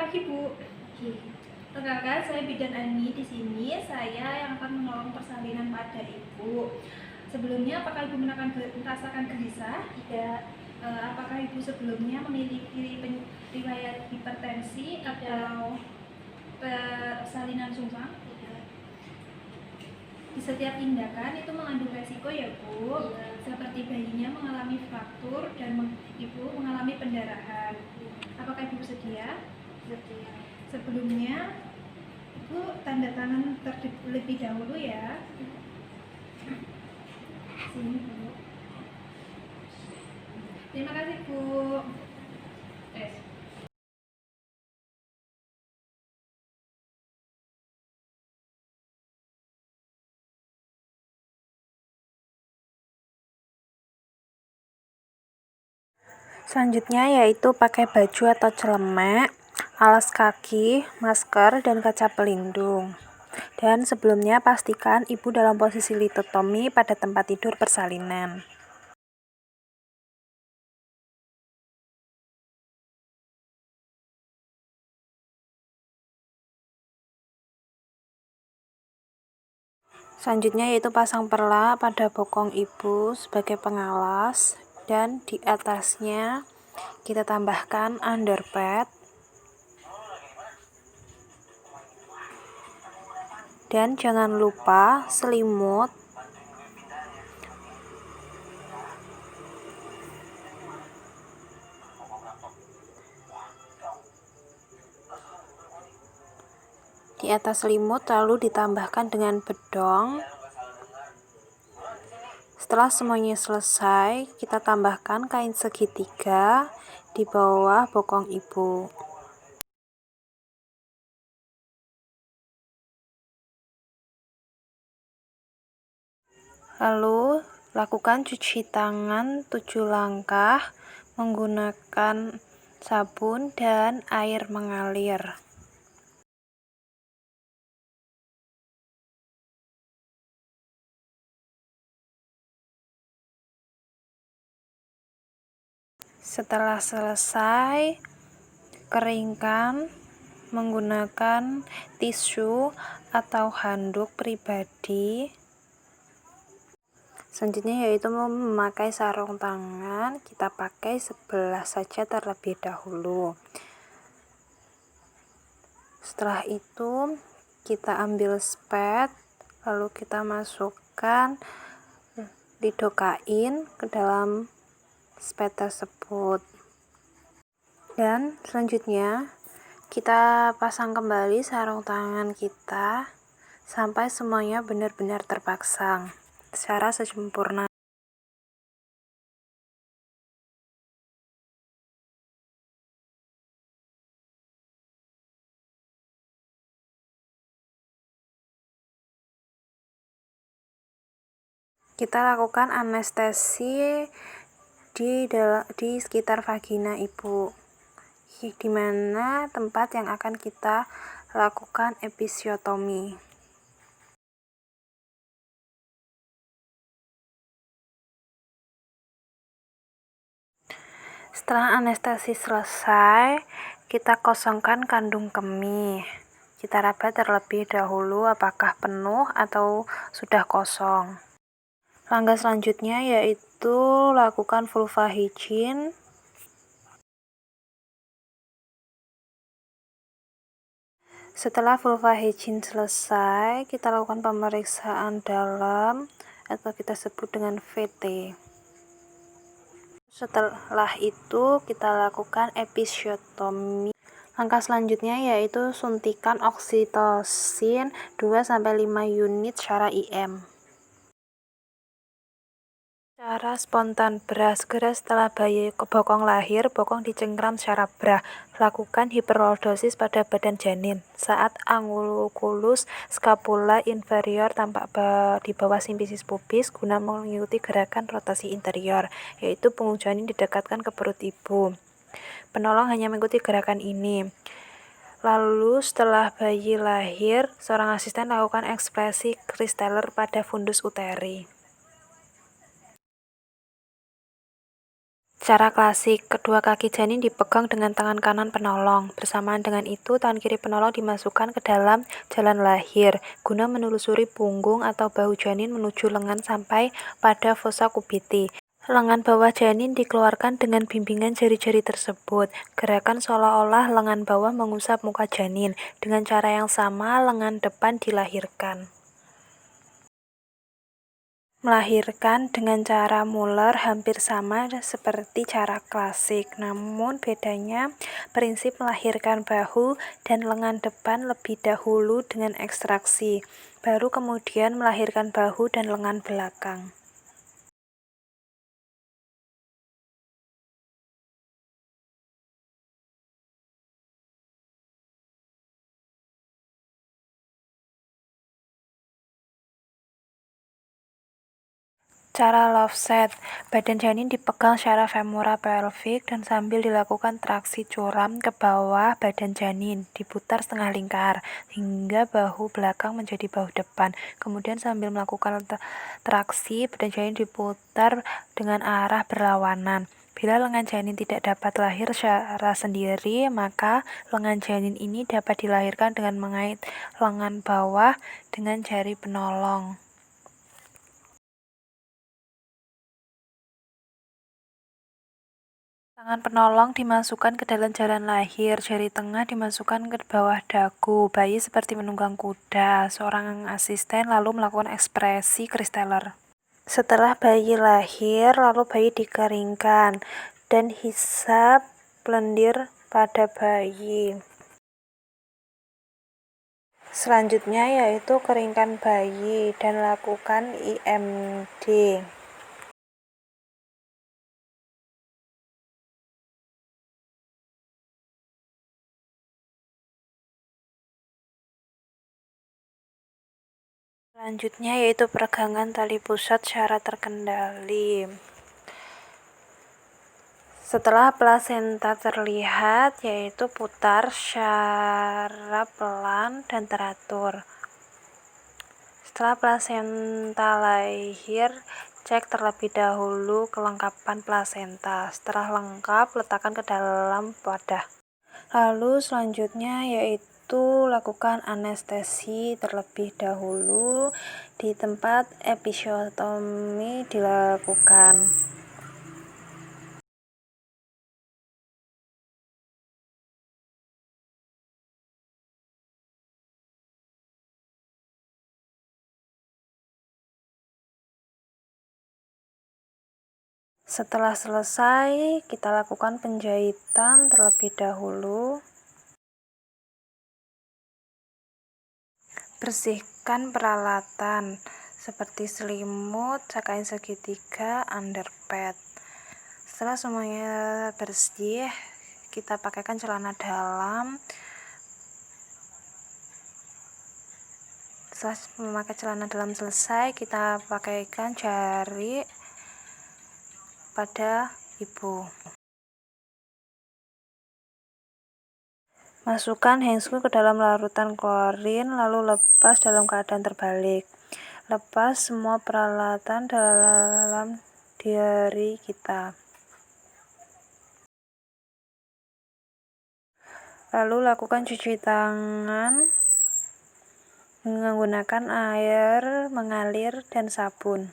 pagi, Bu. Rekan-rekan, saya Bidan Ani. Di sini saya yang akan menolong persalinan pada Ibu. Sebelumnya, apakah Ibu merasakan gelisah? Tidak. Apakah Ibu sebelumnya memiliki riwayat hipertensi atau persalinan sungsang? Tidak. Di setiap tindakan itu mengandung resiko ya, Bu. Seperti bayinya mengalami fraktur dan Ibu mengalami pendarahan. Apakah Ibu sedia? Sedia. Sebelumnya Ibu tanda tangan terlebih dahulu ya. Sini, Bu. Terima kasih, Bu. Selanjutnya yaitu pakai baju atau celemek, alas kaki, masker, dan kaca pelindung. Dan sebelumnya pastikan ibu dalam posisi litotomi pada tempat tidur persalinan. Selanjutnya yaitu pasang perla pada bokong ibu sebagai pengalas, dan di atasnya kita tambahkan underpad. Dan jangan lupa selimut. Di atas selimut lalu ditambahkan dengan bedong. Setelah semuanya selesai, kita tambahkan kain segitiga di bawah bokong ibu. Lalu lakukan cuci tangan 7 langkah menggunakan sabun dan air mengalir. Setelah selesai, keringkan menggunakan tisu atau handuk pribadi. Selanjutnya yaitu memakai sarung tangan, kita pakai sebelah saja terlebih dahulu. Setelah itu kita ambil spet, lalu kita masukkan lidokain ke dalam spet tersebut. Dan selanjutnya kita pasang kembali sarung tangan kita sampai semuanya benar-benar terpasang secara sempurna. Kita lakukan anestesi di sekitar vagina ibu, di mana tempat yang akan kita lakukan episiotomi. Setelah anestesi selesai, kita kosongkan kandung kemih. Kita raba terlebih dahulu apakah penuh atau sudah kosong. Langkah selanjutnya yaitu lakukan vulva hygiene. Setelah vulva hygiene selesai, kita lakukan pemeriksaan dalam atau kita sebut dengan VT. Setelah itu kita lakukan episiotomi. Langkah selanjutnya yaitu suntikan oksitosin 2-5 unit secara IM. Cara spontan BRA. Segera setelah bayi bokong lahir, bokong dicengkram secara BRA. Lakukan hiperlordosis pada badan janin. Saat angulus scapula inferior tampak di bawah simfisis pubis guna mengikuti gerakan rotasi interior, yaitu punggung janin didekatkan ke perut ibu. Penolong hanya mengikuti gerakan ini. Lalu setelah bayi lahir, seorang asisten lakukan ekspresi Kristeller pada fundus uteri. Cara klasik, kedua kaki janin dipegang dengan tangan kanan penolong. Bersamaan dengan itu, tangan kiri penolong dimasukkan ke dalam jalan lahir, guna menelusuri punggung atau bahu janin menuju lengan sampai pada fossa kubiti. Lengan bawah janin dikeluarkan dengan bimbingan jari-jari tersebut. Gerakan seolah-olah lengan bawah mengusap muka janin. Dengan cara yang sama, lengan depan dilahirkan. Melahirkan dengan cara Muller hampir sama seperti cara klasik, namun bedanya prinsip melahirkan bahu dan lengan depan lebih dahulu dengan ekstraksi, baru kemudian melahirkan bahu dan lengan belakang. Cara Loveset, badan janin dipegang secara femora-pelvic dan sambil dilakukan traksi curam ke bawah badan janin, diputar setengah lingkar, hingga bahu belakang menjadi bahu depan. Kemudian sambil melakukan traksi, badan janin diputar dengan arah berlawanan. Bila lengan janin tidak dapat lahir secara sendiri, maka lengan janin ini dapat dilahirkan dengan mengait lengan bawah dengan jari penolong. Tangan penolong dimasukkan ke dalam jalan lahir, jari tengah dimasukkan ke bawah dagu. Bayi seperti menunggang kuda. Seorang asisten lalu melakukan ekspresi Chris Taylor. Setelah bayi lahir, lalu bayi dikeringkan dan hisap lendir pada bayi. Selanjutnya yaitu keringkan bayi dan lakukan IMD. Selanjutnya yaitu peregangan tali pusat secara terkendali. Setelah plasenta terlihat, yaitu putar secara pelan dan teratur. Setelah plasenta lahir, cek terlebih dahulu kelengkapan plasenta. Setelah lengkap, letakkan ke dalam wadah. Lalu selanjutnya yaitu lakukan anestesi terlebih dahulu di tempat episiotomi dilakukan. Setelah selesai, kita lakukan penjahitan terlebih dahulu. Bersihkan peralatan seperti selimut, kain segitiga, underpad. Setelah semuanya bersih, kita pakaikan celana dalam. Setelah memakai celana dalam selesai, kita pakaikan jari pada ibu. Masukkan handscoon ke dalam larutan klorin, lalu lepas dalam keadaan terbalik. Lepas semua peralatan dalam diri kita. Lalu lakukan cuci tangan menggunakan air mengalir dan sabun.